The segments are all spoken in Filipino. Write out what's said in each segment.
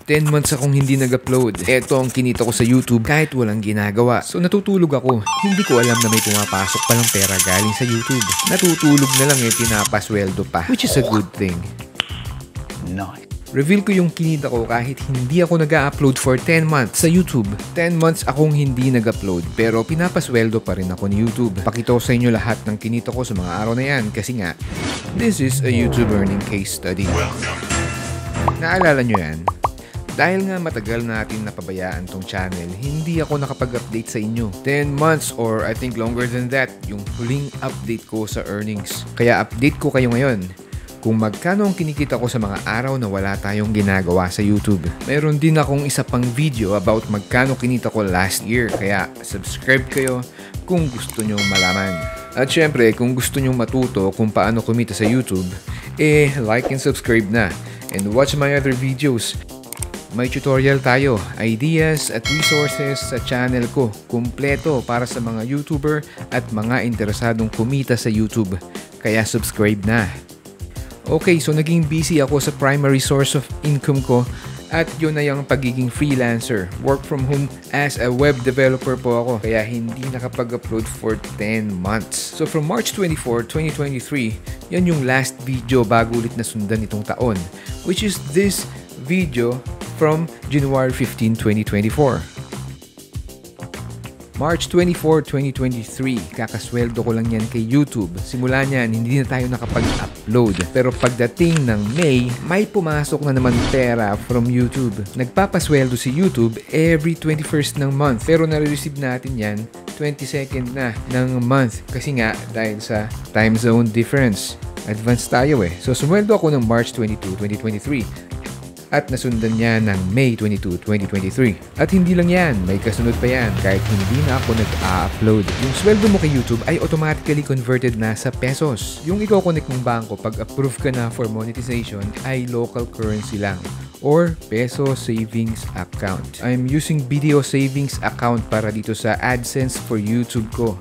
10 months akong hindi nag-upload. Ito ang kinita ko sa YouTube kahit walang ginagawa. So natutulog ako. Hindi ko alam na may pumapasok palang pera galing sa YouTube. Natutulog na lang pinapasweldo pa. Which is a good thing. Nice. Reveal ko yung kinita ko kahit hindi ako nag-upload for 10 months sa YouTube. 10 months akong hindi nag-upload pero pinapasweldo pa rin ako ni YouTube. Pakita ko sa inyo lahat ng kinita ko sa mga araw na yan kasi nga, this is a YouTube earning case study. Naalala nyo yan? Dahil nga matagal natin napabayaan tong channel, hindi ako nakapag-update sa inyo. 10 months or I think longer than that yung huling update ko sa earnings. Kaya update ko kayo ngayon kung magkano ang kinikita ko sa mga araw na wala tayong ginagawa sa YouTube. Mayroon din akong isa pang video about magkano kinita ko last year, kaya subscribe kayo kung gusto nyong malaman. At syempre, kung gusto nyong matuto kung paano kumita sa YouTube, like and subscribe na. And watch my other videos. May tutorial tayo, ideas at resources sa channel ko, kumpleto para sa mga YouTuber at mga interesadong kumita sa YouTube. Kaya subscribe na. Okay, so naging busy ako sa primary source of income ko at yun na yung pagiging freelancer. Work from home as a web developer po ako kaya hindi nakapag-upload for 10 months. So from March 24, 2023, yan yung last video bago ulit na sundan itong taon, which is this video from January 15, 2024. March 24, 2023, kakasweldo ko lang yan kay YouTube. Simula niyan, hindi na tayo nakapag-upload. Pero pagdating ng May, may pumasok na naman pera from YouTube. Nagpapasweldo si YouTube every 21st ng month. Pero nare-receive natin yan 22nd na ng month. Kasi nga, dahil sa time zone difference. Advance tayo So sumweldo ako ng March 22, 2023. At nasundan niya ng May 22, 2023. At hindi lang yan, may kasunod pa yan kahit hindi na ako nag-upload. Yung sweldo mo kay YouTube ay automatically converted na sa pesos. Yung i-connect mong bangko pag approve ka na for monetization ay local currency lang or peso savings account. I'm using video savings account para dito sa AdSense for YouTube ko.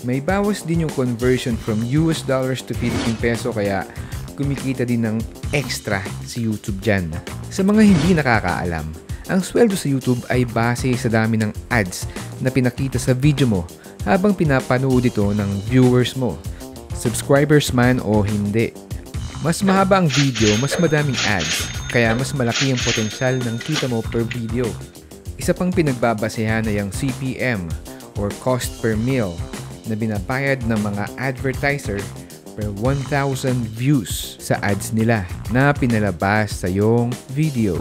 May bawas din yung conversion from US dollars to Philippine peso kaya kumikita din ng extra si YouTube dyan. Sa mga hindi nakakaalam, ang sweldo sa YouTube ay base sa dami ng ads na pinakita sa video mo habang pinapanood ito ng viewers mo, subscribers man o hindi. Mas mahaba ang video, mas madaming ads, kaya mas malaki ang potensyal ng kita mo per video. Isa pang pinagbabasehan ay ang CPM or cost per mille na binabayad ng mga advertiser per 1,000 views sa ads nila na pinalabas sa iyong video.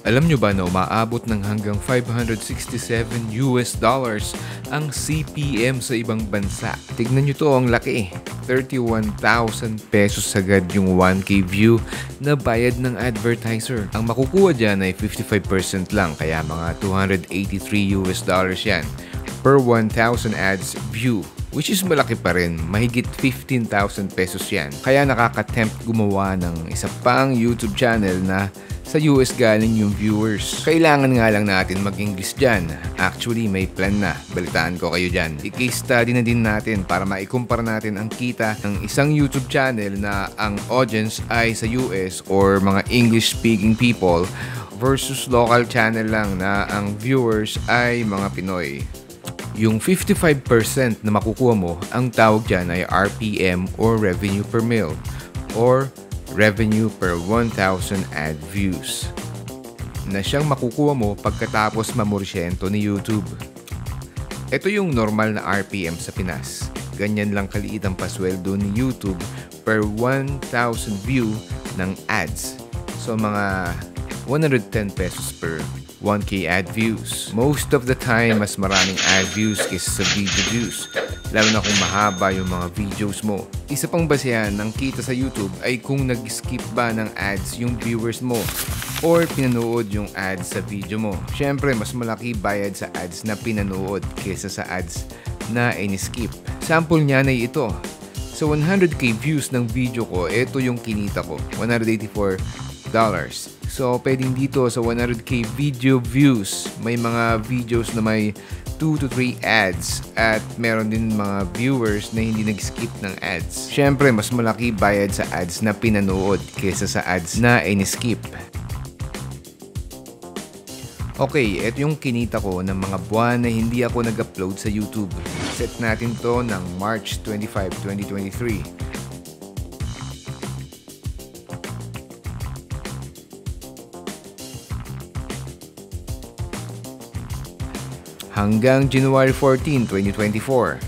Alam nyo ba na umaabot ng hanggang 567 US dollars ang CPM sa ibang bansa? Tignan nyo to, ang laki 31,000 pesos agad yung 1K view na bayad ng advertiser. Ang makukuha dyan ay 55% lang, kaya mga 283 US dollars yan per 1,000 ads view. Which is malaki pa rin, mahigit 15,000 pesos yan. Kaya nakaka-tempt gumawa ng isa pang YouTube channel na sa US galing yung viewers. Kailangan nga lang natin mag-English dyan. Actually, may plan na. Balitaan ko kayo dyan. I-case study na din natin para maikumpara natin ang kita ng isang YouTube channel na ang audience ay sa US or mga English-speaking people versus local channel lang na ang viewers ay mga Pinoy. Yung 55% na makukuha mo, ang tawag dyan ay RPM or Revenue per Mille or Revenue per 1,000 ad views na siyang makukuha mo pagkatapos mamorsyento ni YouTube. Ito yung normal na RPM sa Pinas. Ganyan lang kaliit ang pasweldo ni YouTube per 1,000 view ng ads. So mga 110 pesos per 1K ad views. Most of the time, mas maraming ad views kaysa sa video views. Lalo na kung mahaba yung mga videos mo. Isa pang basehan ng kita sa YouTube ay kung nag-skip ba ng ads yung viewers mo or pinanood yung ads sa video mo. Siyempre, mas malaki bayad sa ads na pinanood kaysa sa ads na in-skip. Sample niya na ito. Sa 100k views ng video ko, ito yung kinita ko, $184. So, pwedeng dito sa 100k video views, may mga videos na may 2 to 3 ads at meron din mga viewers na hindi nag-skip ng ads. Syempre, mas malaki bayad sa ads na pinanood kaysa sa ads na in-skip. Okay, ito yung kinita ko ng mga buwan na hindi ako nag-upload sa YouTube. Set natin to ng March 25, 2023. Hanggang January 14, 2024.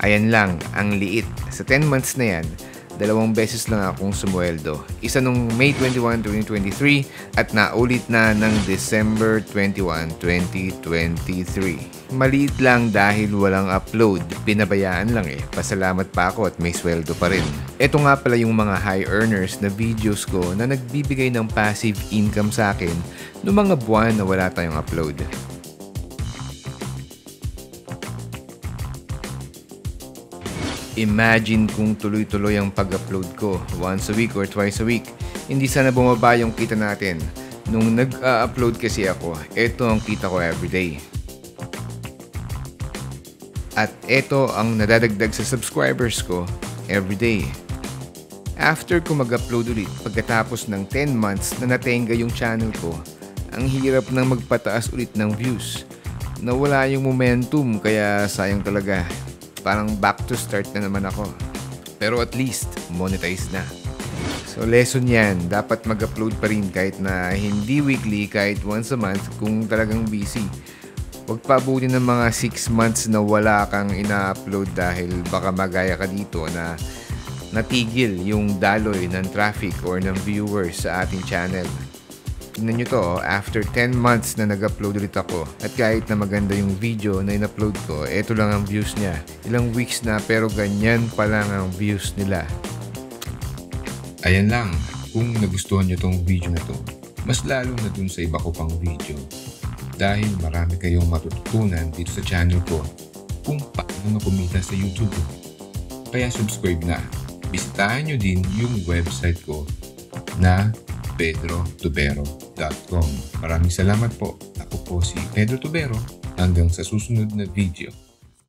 Ayan lang, ang liit. Sa 10 months na yan, 2 beses lang akong sumweldo. Isa nung May 21, 2023 at naulit na ng December 21, 2023. Maliit lang dahil walang upload. Pinabayaan lang eh. Pasalamat pa ako at may sweldo pa rin. Ito nga pala yung mga high earners na videos ko na nagbibigay ng passive income sa akin noong mga buwan na wala tayong upload. Imagine kung tuloy-tuloy ang pag-upload ko once a week or twice a week. Hindi sana bumaba yung kita natin. Nung nag-upload kasi ako, ito ang kita ko everyday. At ito ang nadadagdag sa subscribers ko everyday. After ko mag-upload ulit, pagkatapos ng 10 months na natenga yung channel ko, ang hirap nang magpataas ulit ng views. Nawala yung momentum kaya sayang talaga. Parang back to start na naman ako. Pero at least, monetize na. So lesson yan, dapat mag-upload pa rin kahit na hindi weekly, kahit once a month kung talagang busy. Huwag pa abutin ng mga 6 months na wala kang ina-upload dahil baka magaya ka dito na natigil yung daloy ng traffic or ng viewers sa ating channel. Tingnan nyo to, after 10 months na nag-upload ulit ako at kahit na maganda yung video na in-upload ko, eto lang ang views niya. Ilang weeks na pero ganyan pa lang ang views nila. Ayan lang, kung nagustuhan nyo tong video na to, mas lalo na dun sa iba ko pang video. Dahil marami kayong matututunan dito sa channel ko kung paano kumita sa YouTube. Kaya subscribe na. Bisitahin nyo din yung website ko na pedrotubero.com. Maraming salamat po. Ako po si Pedro Tubero. Hanggang sa susunod na video.